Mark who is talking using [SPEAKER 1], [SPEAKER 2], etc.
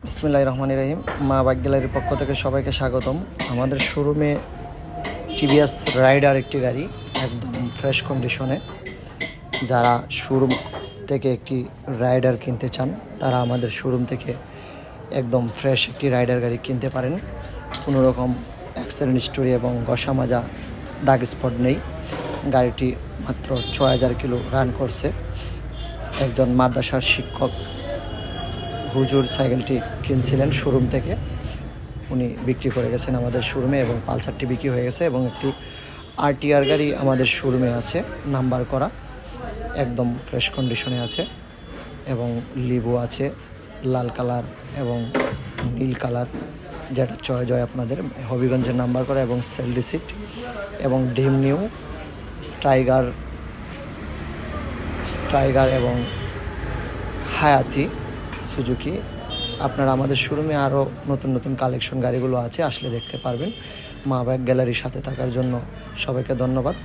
[SPEAKER 1] বিসমিল্লাহির রহমানির রহিম। মা বাইক গ্যালারির পক্ষ থেকে সবাইকে স্বাগতম। আমাদের শোরুমে টিভিএস রাইডার একটি গাড়ি একদম ফ্রেশ কন্ডিশনে। যারা শোরুম থেকে একটি রাইডার কিনতে চান তারা আমাদের শোরুম থেকে একদম ফ্রেশ একটি রাইডার গাড়ি কিনতে পারেন। কোনো রকম অ্যাক্সিডেন্ট হিস্টোরি এবং ঘষা মাজা দাগ স্পট নেই। গাড়িটি মাত্র ৬,০০০ কিলো রান করছে। একজন মাদ্রাসার শিক্ষক হুজুর সাইকেলটি কিনছিলেন শোরুম থেকে, উনি বিক্রি করে গেছেন আমাদের শোরুমে এবং পালসারটি বিক্রি হয়ে গেছে। এবং একটি আরটিআর গাড়ি আমাদের শোরুমে আছে, নাম্বার করা, একদম ফ্রেশ কন্ডিশনে আছে। এবং লিবো আছে লাল কালার এবং নীল কালার, যেটা চয়েস হয় আপনাদের। হবিগঞ্জের নাম্বার করা এবং সেল রিসিট এবং ডিম নিউ স্ট্রাইগার এবং হায়াতি সুজুকি। আপনারা আমাদের শোরুমে আরও নতুন নতুন কালেকশন গাড়িগুলো আছে, আসলে দেখতে পারবেন। মা বাইক গ্যালারির সাথে থাকার জন্য সবাইকে ধন্যবাদ।